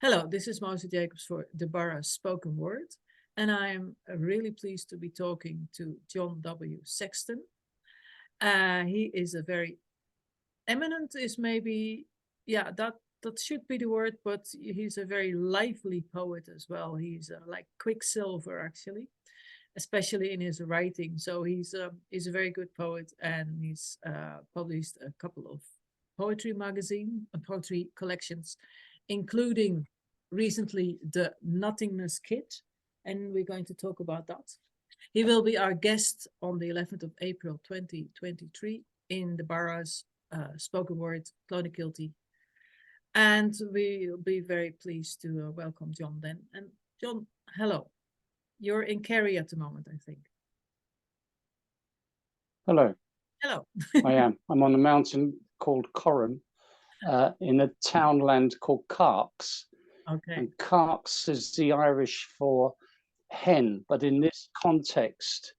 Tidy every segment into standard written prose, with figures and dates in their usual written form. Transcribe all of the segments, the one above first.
Hello, this is Mouse Jacobs for the Barra Spoken Word, and I am really pleased to be talking to John W Sexton. He is a very eminent, is maybe, yeah, that should be the word, but he's a very lively poet as well. He's like Quicksilver, actually, especially in his writing. So he's a very good poet, and he's published a couple of poetry collections, including recently the Nothingness Kit, and we're going to talk about that. He will be our guest on the 11th of April 2023 in the Barra's Spoken Word Clonakilty, and we'll be very pleased to welcome John then. And John, hello. You're in Kerry at the moment, I think. Hello. Hello. I am. I'm on a mountain called Corran in a townland called Carks. Okay. And Carks is the Irish for hen, but in this context,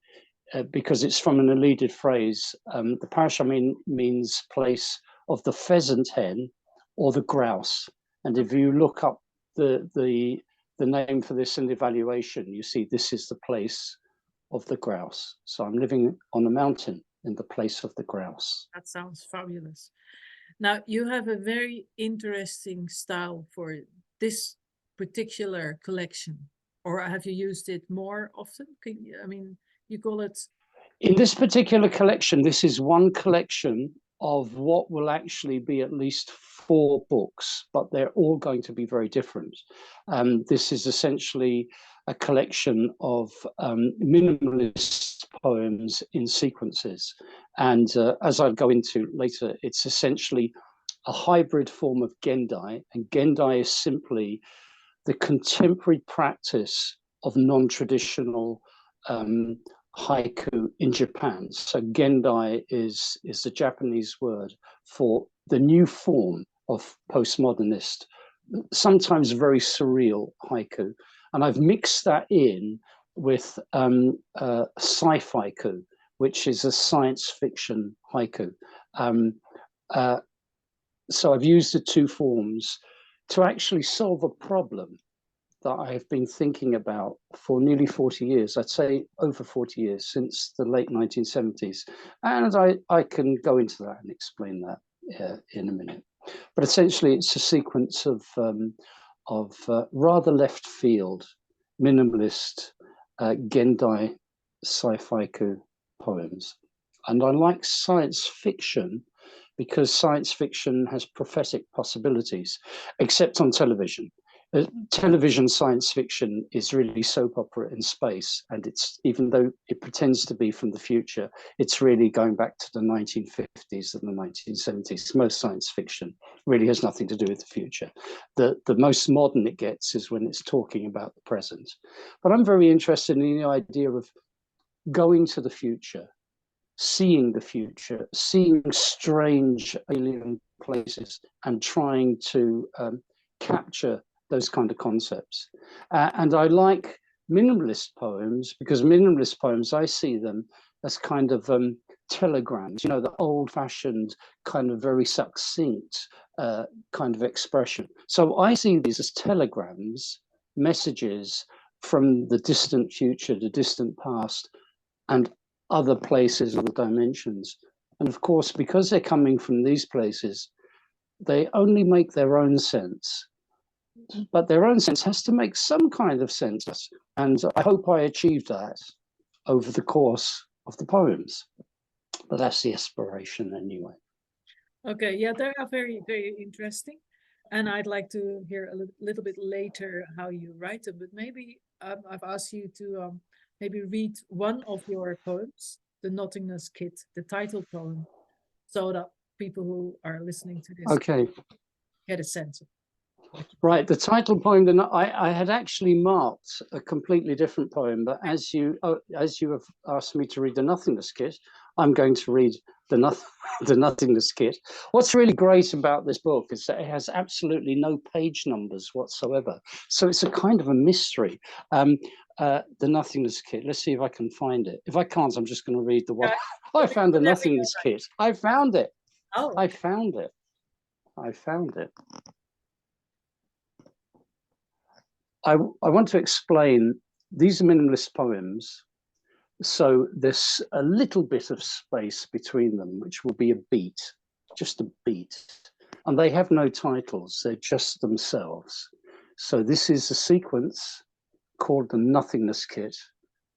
because it's from an elided phrase, the parish means place of the pheasant hen or the grouse. And if you look up the name for this in the evaluation, you see this is the place of the grouse. So I'm living on a mountain in the place of the grouse. That sounds fabulous. Now, you have a very interesting style for this particular collection, or have you used it more often? You call it... In this particular collection, this is one collection of what will actually be at least 4 books, but they're all going to be very different. This is essentially a collection of minimalist poems in sequences. And as I'll go into later, it's essentially a hybrid form of Gendai. And Gendai is simply the contemporary practice of non-traditional haiku in Japan. So Gendai is the Japanese word for the new form of postmodernist, sometimes very surreal haiku. And I've mixed that in with sci-faiku, which is a science fiction haiku. So I've used the 2 forms to actually solve a problem that I have been thinking about for nearly 40 years, I'd say over 40 years, since the late 1970s. And I can go into that and explain that in a minute. But essentially, it's a sequence of rather left field, minimalist Gendai sci-faiku poems. And I like science fiction because science fiction has prophetic possibilities, except on television. Television science fiction is really soap opera in space, and it's, even though it pretends to be from the future, it's really going back to the 1950s and the 1970s. Most science fiction really has nothing to do with the future. The most modern it gets is when it's talking about the present. But I'm very interested in the idea of going to the future, seeing the future, seeing strange alien places, and trying to capture those kind of concepts. And I like minimalist poems because minimalist poems, I see them as kind of telegrams, the old-fashioned kind of very succinct kind of expression. So I see these as telegrams, messages from the distant future, the distant past, and other places, other dimensions. And of course, because they're coming from these places, they only make their own sense. But their own sense has to make some kind of sense. And I hope I achieved that over the course of the poems. But that's the aspiration anyway. Okay, yeah, they are very, very interesting. And I'd like to hear a little bit later how you write them. But maybe I've asked you to maybe read one of your poems, the Nothingness Kit, the title poem, so that people who are listening to this get a sense of it. Right, the title poem, I had actually marked a completely different poem, but as you have asked me to read the Nothingness Kit, I'm going to read the Nothingness Kit. What's really great about this book is that it has absolutely no page numbers whatsoever. So it's a kind of a mystery. The Nothingness Kit, let's see if I can find it. If I can't, I'm just going to read the one. I found the Nothingness Kit. I found it. Oh. I found it. I found it. I want to explain, these are minimalist poems, so there's a little bit of space between them, which will be a beat, just a beat. And they have no titles, they're just themselves. So this is a sequence called the Nothingness Kit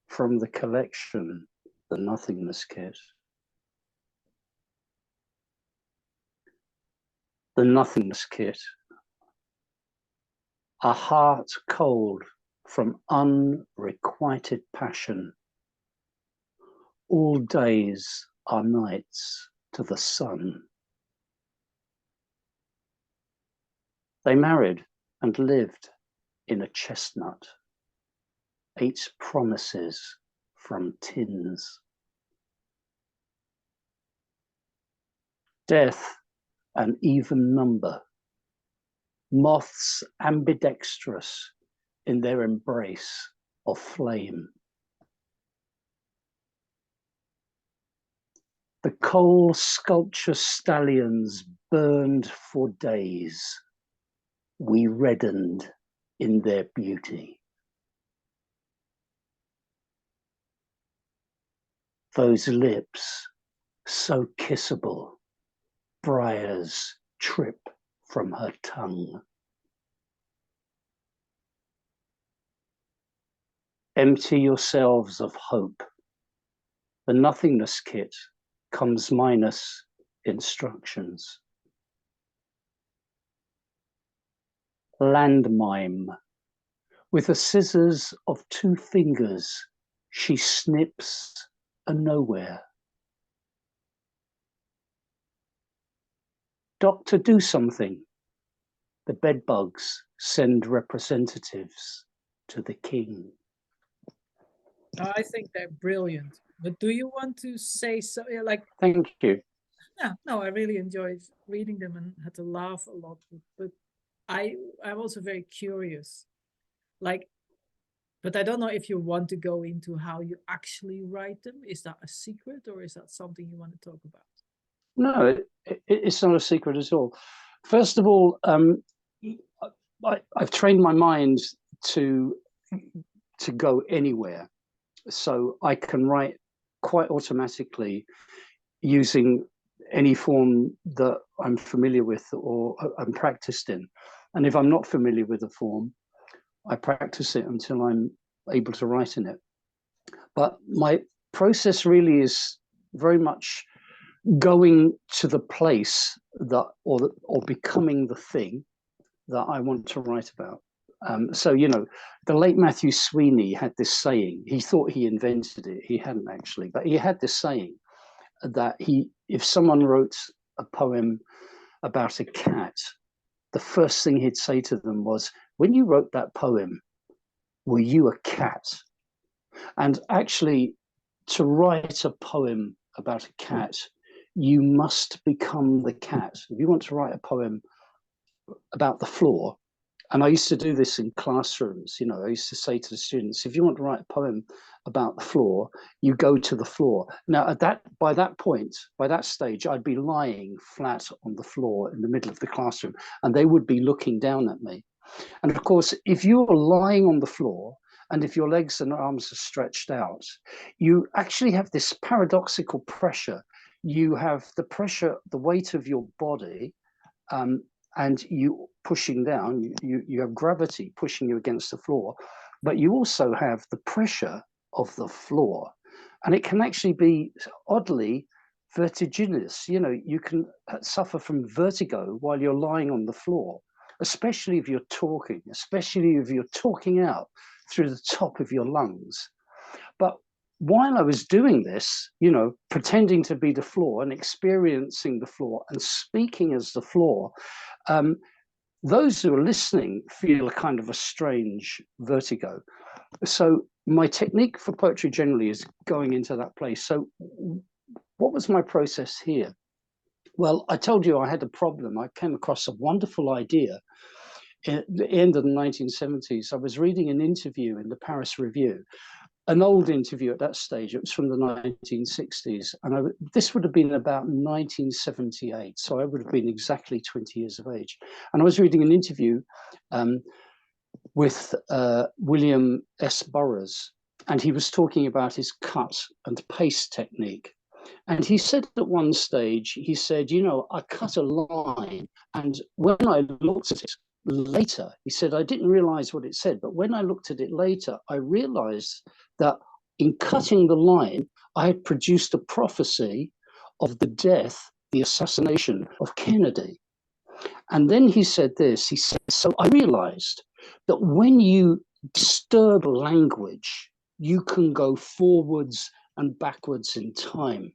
from the collection, the Nothingness Kit. The Nothingness Kit. A heart cold from unrequited passion. All days are nights to the sun. They married and lived in a chestnut. Ate promises from tins. Death an even number. Moths ambidextrous in their embrace of flame. The coal sculpture stallions burned for days. We reddened in their beauty. Those lips, so kissable, briars trip from her tongue. Empty yourselves of hope. The Nothingness Kit comes minus instructions. Landmime. With the scissors of 2 fingers, she snips a nowhere. Doctor, do something. The bedbugs send representatives to the king. I think they're brilliant. But do you want to say so? Yeah, like, thank you. Yeah, no, I really enjoyed reading them and had to laugh a lot. But I'm also very curious. Like, but I don't know if you want to go into how you actually write them. Is that a secret or is that something you want to talk about? No, it's not a secret at all. First of all, I've trained my mind to go anywhere. So I can write quite automatically using any form that I'm familiar with or I'm practiced in. And if I'm not familiar with the form, I practice it until I'm able to write in it. But my process really is very much going to the place that, or becoming the thing that I want to write about. So, you know, the late Matthew Sweeney had this saying. He thought he invented it. He hadn't actually, but he had this saying that if someone wrote a poem about a cat, the first thing he'd say to them was, when you wrote that poem, were you a cat? And actually, to write a poem about a cat, you must become the cat. If you want to write a poem about the floor, and I used to do this in classrooms, you know, I used to say to the students, if you want to write a poem about the floor, you go to the floor. Now, by that point, by that stage, I'd be lying flat on the floor in the middle of the classroom, and they would be looking down at me. And of course, if you're lying on the floor, and if your legs and arms are stretched out, you actually have this paradoxical pressure. You have the pressure, the weight of your body, and you pushing down, you have gravity pushing you against the floor, but you also have the pressure of the floor. And it can actually be oddly vertiginous. You know, you can suffer from vertigo while you're lying on the floor, especially if you're talking, especially if you're talking out through the top of your lungs. But while I was doing this, you know, pretending to be the floor and experiencing the floor and speaking as the floor, those who are listening feel a kind of a strange vertigo. So my technique for poetry generally is going into that place. So what was my process here? Well, I told you I had a problem. I came across a wonderful idea at the end of the 1970s. I was reading an interview in the Paris Review, an old interview at that stage. It was from the 1960s. And this would have been about 1978. So I would have been exactly 20 years of age. And I was reading an interview with William S. Burroughs, and he was talking about his cut and paste technique. And he said at one stage, he said, you know, I cut a line, and when I looked at it later, he said, I didn't realize what it said, but when I looked at it later, I realized that in cutting the line, I had produced a prophecy of the death, the assassination of Kennedy. And then he said this, he said, so I realized that when you disturb language, you can go forwards and backwards in time.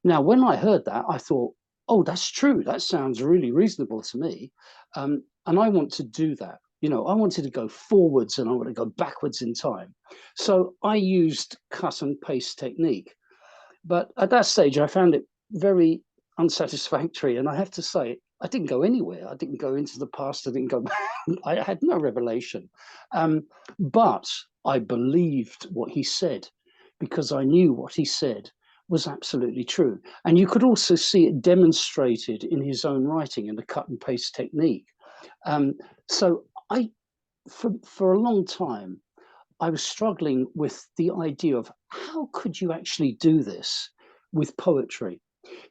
Now, when I heard that, I thought, oh, that's true. That sounds really reasonable to me. And I want to do that. You know, I wanted to go forwards and I want to go backwards in time. So I used cut and paste technique. But at that stage, I found it very unsatisfactory. And I have to say, I didn't go anywhere. I didn't go into the past. I didn't go back. I had no revelation. But I believed what he said because I knew what he said was absolutely true. And you could also see it demonstrated in his own writing in the cut and paste technique. So for a long time, I was struggling with the idea of how could you actually do this with poetry?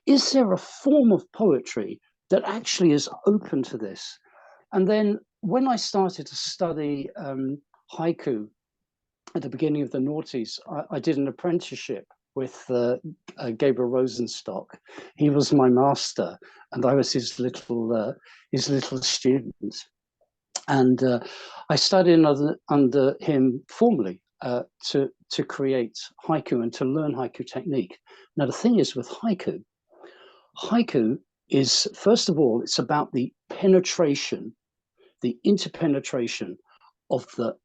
Is there a form of poetry that actually is open to this? And then when I started to study haiku at the beginning of the noughties, I did an apprenticeship with Gabriel Rosenstock. He was my master, and I was his little student. And I studied under him formally to create haiku and to learn haiku technique. Now, the thing is with haiku is, first of all, it's about the penetration, the interpenetration of the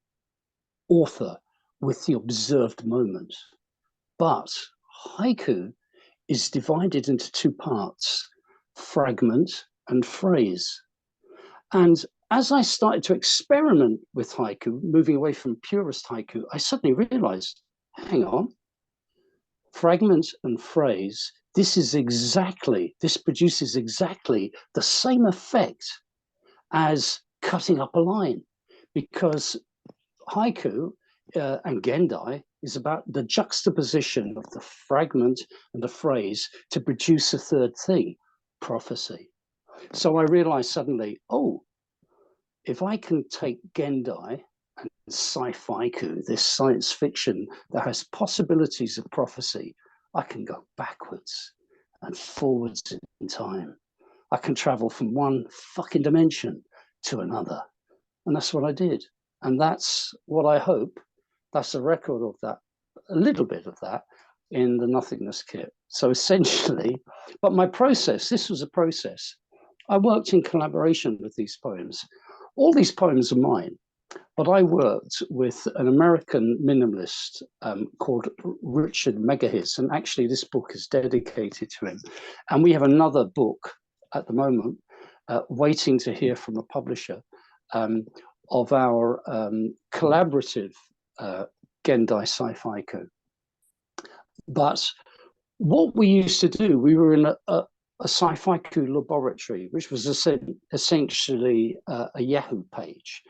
author with the observed moment. But haiku is divided into two parts, fragment and phrase. And as I started to experiment with haiku, moving away from purist haiku, I suddenly realized, hang on, fragment and phrase, this produces exactly the same effect as cutting up a line, because haiku and Gendai is about the juxtaposition of the fragment and the phrase to produce a third thing, prophecy. So I realized suddenly, oh, if I can take Gendai and sci-faiku, this science fiction that has possibilities of prophecy, I can go backwards and forwards in time. I can travel from one fucking dimension to another. And that's what I did. And that's what I hope, that's a record of that, a little bit of that in the Nothingness Kit. So essentially, but my process, this was a process. I worked in collaboration with these poems. All these poems are mine, but I worked with an American minimalist called Richard Megahiz, and actually this book is dedicated to him. And we have another book at the moment, waiting to hear from a publisher, of our collaborative Gendai Sci-faiku. But what we used to do, we were in a sci-faiku laboratory, which was essentially a Yahoo page.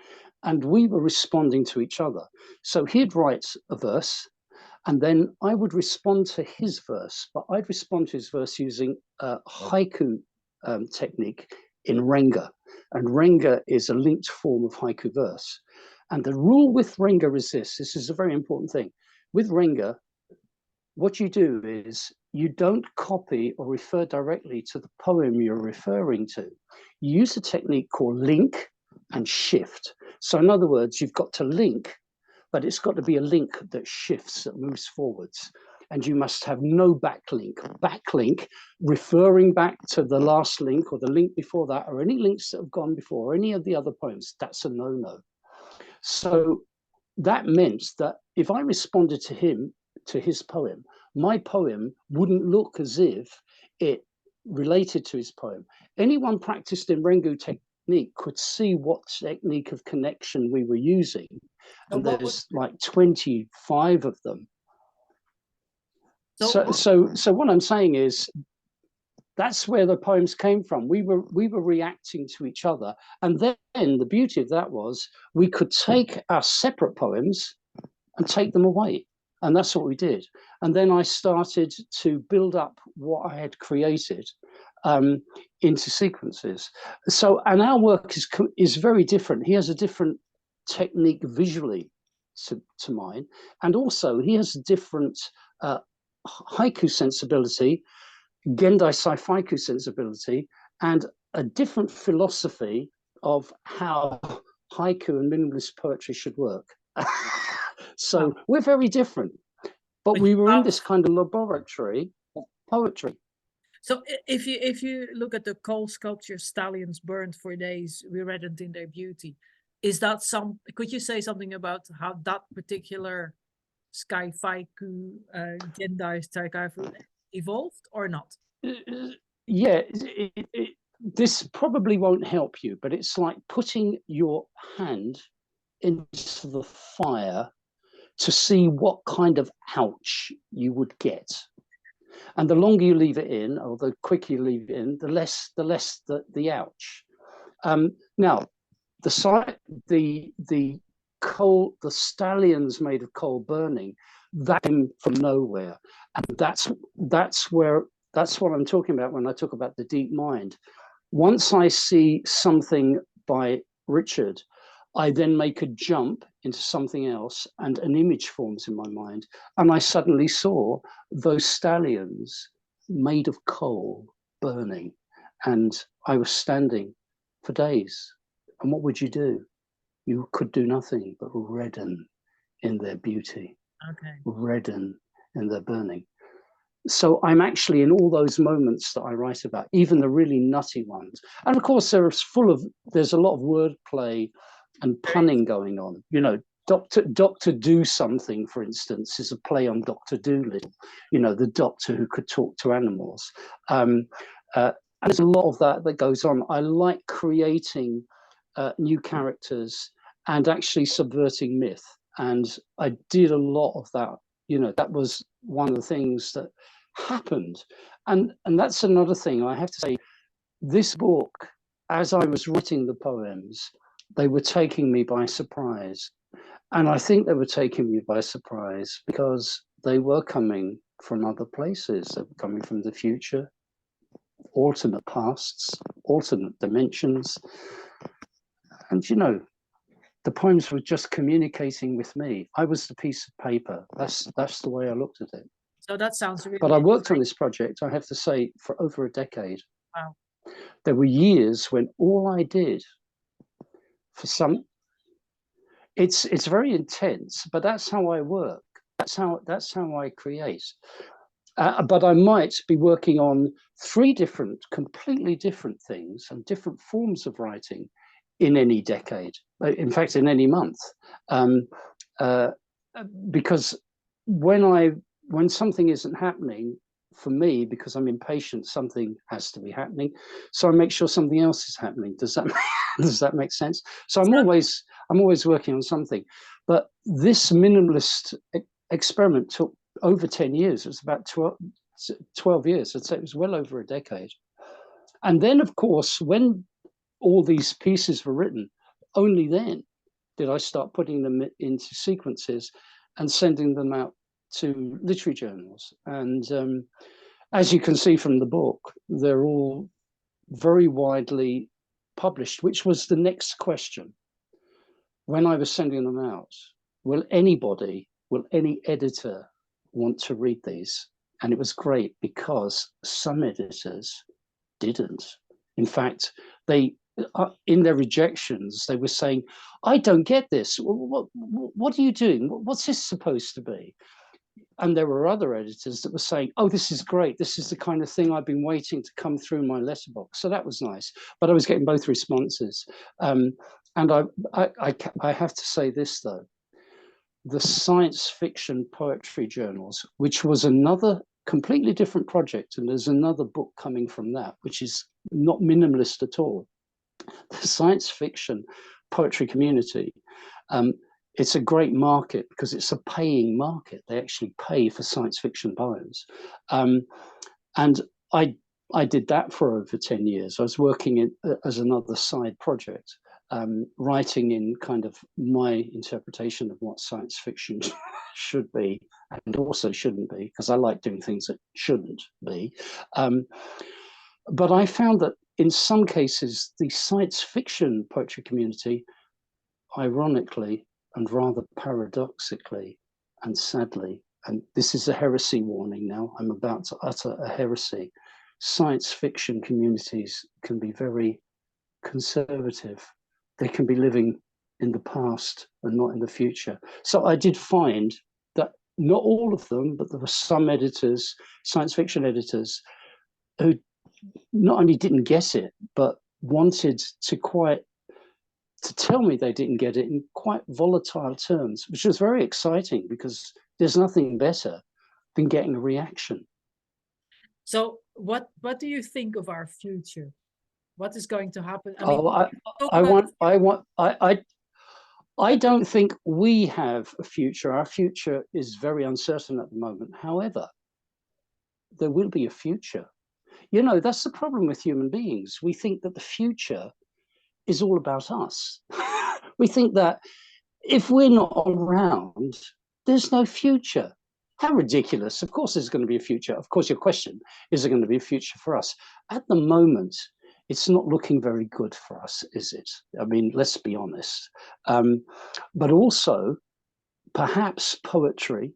And we were responding to each other. So he'd write a verse, and then I would respond to his verse, but I'd respond to his verse using a haiku technique in Renga. And Renga is a linked form of haiku verse. And the rule with Renga is this is a very important thing. With Renga, what you do is you don't copy or refer directly to the poem you're referring to. You use a technique called link and shift. So in other words, you've got to link, but it's got to be a link that shifts, that moves forwards. And you must have no backlink. Backlink, referring back to the last link or the link before that, or any links that have gone before, or any of the other poems, that's a no-no. So that meant that if I responded to him, to his poem, my poem wouldn't look as if it related to his poem. Anyone practiced in Rengu technique could see what technique of connection we were using. And there's like 25 of them. So what I'm saying is, that's where the poems came from. We were reacting to each other. And then the beauty of that was we could take our separate poems and take them away. And that's what we did. And then I started to build up what I had created into sequences. So, and our work is very different. He has a different technique visually to mine. And also he has a different haiku sensibility, Gendai Scifaiku sensibility, and a different philosophy of how haiku and minimalist poetry should work. So we're very different, but we were in this kind of laboratory of poetry. So if you look at the coal sculpture Stallions Burned for Days, we reddened in their beauty, is that could you say something about how that particular Scifaiku, Gendai Scifaiku evolved or not? Yeah, this probably won't help you, but it's like putting your hand into the fire to see what kind of ouch you would get. And the longer you leave it in, or the quicker you leave it in, the less the ouch. Now, the stallions made of coal burning, that came from nowhere, and that's what I'm talking about when I talk about the deep mind. Once I see something by Richard, I then make a jump into something else and an image forms in my mind. And I suddenly saw those stallions made of coal burning. And I was standing for days. And what would you do? You could do nothing but redden in their beauty, redden in their burning. So I'm actually in all those moments that I write about, even the really nutty ones. And of course, there's a lot of wordplay and punning going on. You know, Doctor Do Something, for instance, is a play on Dr. Dolittle, you know, the doctor who could talk to animals. And there's a lot of that goes on. I like creating new characters and actually subverting myth. And I did a lot of that. You know, that was one of the things that happened. And that's another thing I have to say. This book, as I was writing the poems, they were taking me by surprise. And I think they were taking me by surprise because they were coming from other places. They were coming from the future, alternate pasts, alternate dimensions. And, you know, the poems were just communicating with me. I was the piece of paper. That's the way I looked at it. So that sounds really. But I worked on this project, I have to say, for over a decade. Wow. There were years when all I did it's very intense, but that's how I work. That's how I create. But I might be working on 3 completely different things and different forms of writing in any decade, in fact, in any month. Because when something isn't happening for me, because I'm impatient, something has to be happening. So I make sure something else is happening. Does that make sense? So I'm always working on something. But this minimalist experiment took over 10 years. It was about 12 years. I'd say it was well over a decade. And then, of course, when all these pieces were written, only then did I start putting them into sequences and sending them out to literary journals. And as you can see from the book, they're all very widely published, which was the next question. When I was sending them out, will any editor want to read these? And it was great because some editors didn't. In fact, they, in their rejections, they were saying, I don't get this. What are you doing? What's this supposed to be? And there were other editors that were saying, oh, this is great. This is the kind of thing I've been waiting to come through my letterbox. So that was nice. But I was getting both responses. And I have to say this, though. The science fiction poetry journals, which was another completely different project, and there's another book coming from that, which is not minimalist at all. The science fiction poetry community, it's a great market because it's a paying market. They actually pay for science fiction poems. And I I did that for over 10 years. I was working as another side project, writing in kind of my interpretation of what science fiction should be and also shouldn't be, because I like doing things that shouldn't be. But I found that in some cases, the science fiction poetry community, ironically and rather paradoxically and sadly, and this is a heresy warning now, I'm about to utter a heresy, science fiction communities can be very conservative. They can be living in the past and not in the future. So I did find that not all of them, but there were some editors, science fiction editors, who not only didn't get it, but wanted to tell me they didn't get it in quite volatile terms, which was very exciting because there's nothing better than getting a reaction. So what do you think of our future? What is going to happen? I don't think we have a future. Our future is very uncertain at the moment. However, there will be a future. You know, that's the problem with human beings. We think that the future is all about us. We think that if we're not around, there's no future. How ridiculous. Of course there's going to be a future. Of course, your question, is there going to be a future for us? At the moment, it's not looking very good for us, is it? I mean, let's be honest. But also, perhaps poetry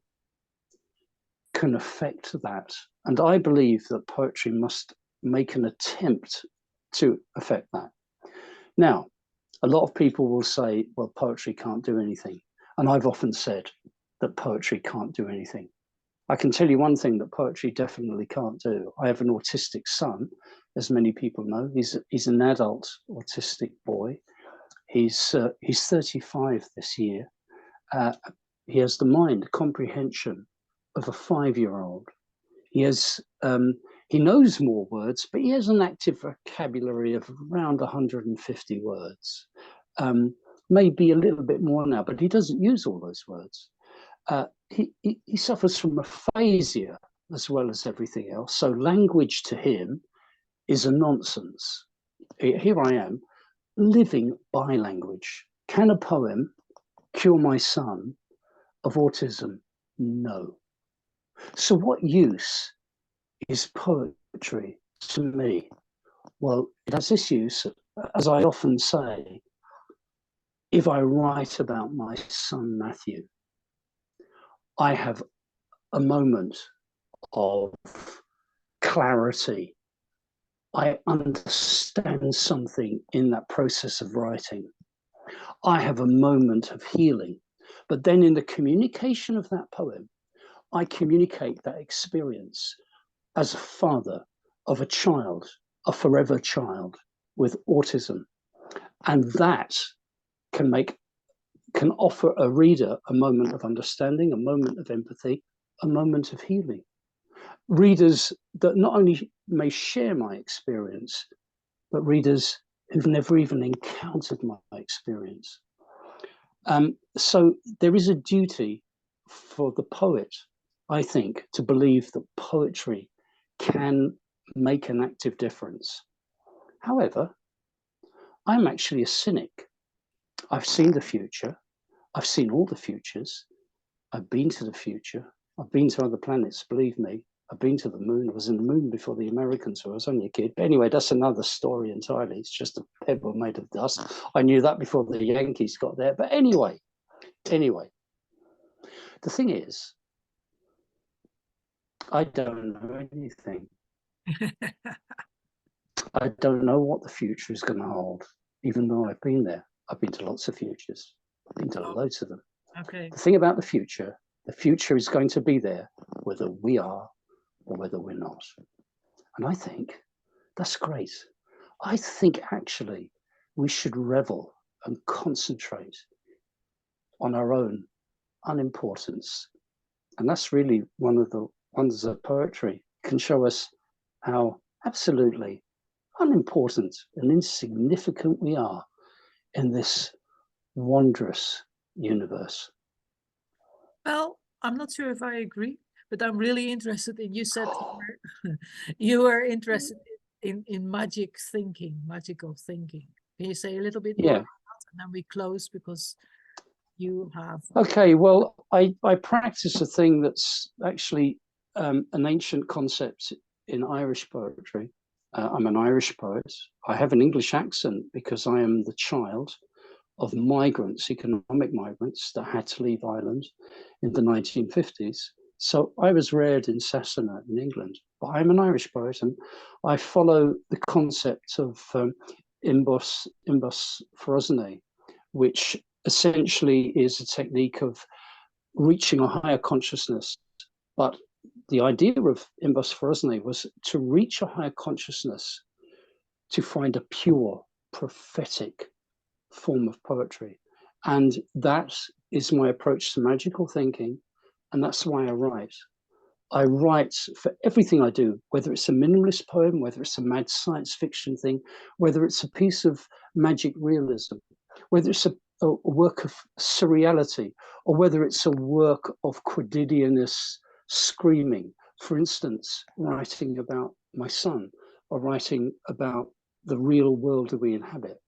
can affect that. And I believe that poetry must make an attempt to affect that. Now, a lot of people will say, well, poetry can't do anything. And I've often said that poetry can't do anything. I can tell you one thing that poetry definitely can't do. I have an autistic son, as many people know. He's an adult autistic boy. He's 35 this year. He has the mind comprehension of a 5-year-old. He knows more words, but he has an active vocabulary of around 150 words. Maybe a little bit more now, but he doesn't use all those words. He suffers from aphasia as well as everything else. So language to him is a nonsense. Here I am, living by language. Can a poem cure my son of autism? No. So what use is poetry to me? Well, it has this use, as I often say, if I write about my son Matthew, I have a moment of clarity. I understand something in that process of writing. I have a moment of healing. But then in the communication of that poem, I communicate that experience as a father of a child, a forever child with autism. And that can offer a reader a moment of understanding, a moment of empathy, a moment of healing. Readers that not only may share my experience, but readers who've never even encountered my experience. So there is a duty for the poet, I think, to believe that poetry can make an active difference. However, I'm actually a cynic. I've seen the future. I've seen all the futures. I've been to the future. I've been to other planets, believe me. I've been to the moon. I was in the moon before the Americans were. I was only a kid. But anyway, that's another story entirely. It's just a pebble made of dust. I knew that before the Yankees got there. But anyway, the thing is, I don't know anything. I don't know what the future is going to hold, even though I've been there. I've been to lots of futures. I've been to loads of them. Okay. The thing about the future is going to be there, whether we are or whether we're not. And I think that's great. I think actually we should revel and concentrate on our own unimportance. And that's really one of the wonders of poetry, can show us how absolutely unimportant and insignificant we are in this wondrous universe. Well, I'm not sure if I agree, But I'm really interested in, you said you were interested in magical thinking. Can you say a little bit more Yeah. about that? And then we close because you have... Okay, well, I practice a thing that's actually an ancient concept in Irish poetry. I'm an Irish poet. I have an English accent because I am the child of migrants, economic migrants that had to leave Ireland in the 1950s. So I was reared in Sasana in England, but I'm an Irish poet, and I follow the concept of Imbas forosnai, which essentially is a technique of reaching a higher consciousness. But the idea of Imbas forosnai was to reach a higher consciousness to find a pure, prophetic form of poetry. And that is my approach to magical thinking. And that's why I write. I write for everything I do, whether it's a minimalist poem, whether it's a mad science fiction thing, whether it's a piece of magic realism, whether it's a work of surreality, or whether it's a work of quotidianous screaming. For instance, writing about my son, or writing about the real world that we inhabit.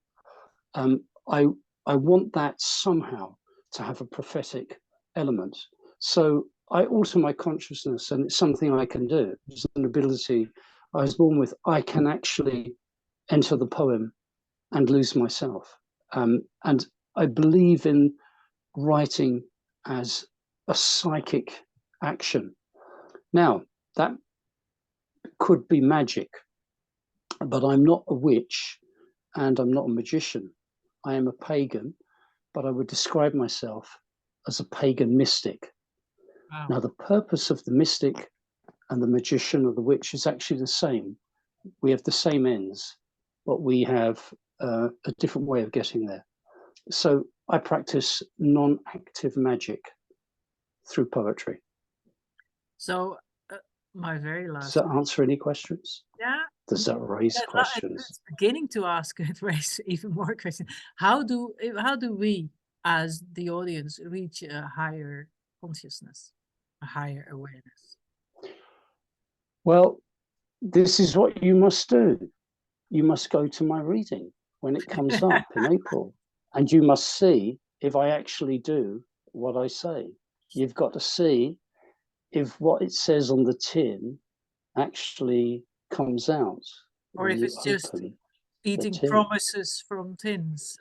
I want that somehow to have a prophetic element. So I alter my consciousness, and it's something I can do. It's an ability I was born with. I can actually enter the poem and lose myself. And I believe in writing as a psychic action. Now, that could be magic, but I'm not a witch and I'm not a magician. I am a pagan, but I would describe myself as a pagan mystic. Wow. Now, the purpose of the mystic and the magician or the witch is actually the same. We have the same ends, but we have a different way of getting there. So I practice non-active magic through poetry. So my very last... Does that answer any questions? Yeah. Does that raise questions? It's beginning to ask it raise even more questions. How do we as the audience reach a higher consciousness, a higher awareness? Well, this is what you must do. You must go to my reading when it comes up in April, and you must see if I actually do what I say. You've got to see if what it says on the tin actually comes out. Or if it's just eating promises from tins.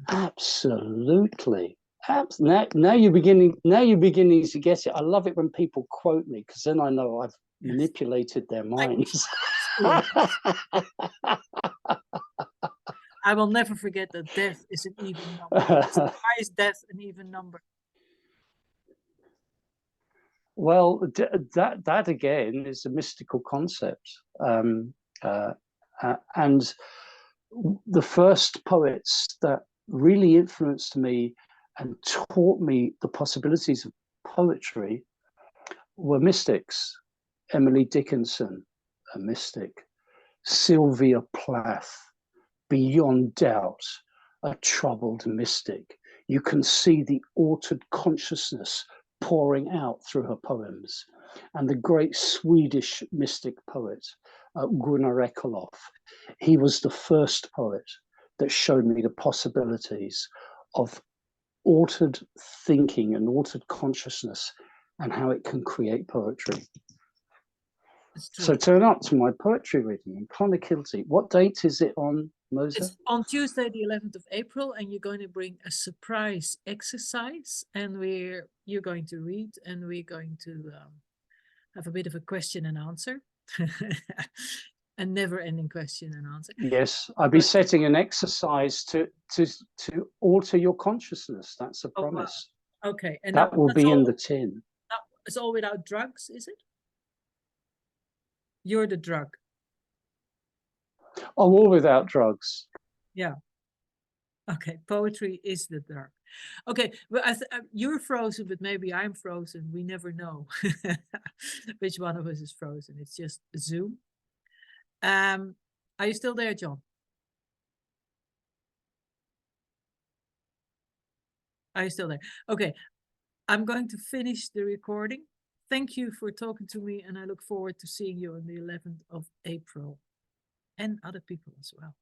Absolutely. Now you're beginning to get it. I love it when people quote me, because then I know I've manipulated their minds. I will never forget that death is an even number. Why is death an even number? Well, that again is a mystical concept. And the first poets that really influenced me and taught me the possibilities of poetry were mystics. Emily Dickinson, a mystic. Sylvia Plath, beyond doubt, a troubled mystic. You can see the altered consciousness pouring out through her poems. And the great Swedish mystic poet, Gunnar Ekolof, he was the first poet that showed me the possibilities of altered thinking and altered consciousness and how it can create poetry. So turn up to my poetry reading in Clonakilty. What date is it on, Mosa? It's on Tuesday, the 11th of April, and you're going to bring a surprise exercise, and you're going to read, and we're going to have a bit of a question and answer. A never-ending question and answer. Yes, I'll be setting an exercise to alter your consciousness. That's a promise. Oh, wow. Okay, and that will be in the tin. It's all without drugs, is it? You're the drug. Oh, all without drugs. Yeah. Okay, poetry is the drug. Okay, well, you're frozen, but maybe I'm frozen. We never know which one of us is frozen. It's just Zoom. Are you still there, John? Are you still there? Okay, I'm going to finish the recording. thank you for talking to me, and I look forward to seeing you on the 11th of April and other people as well.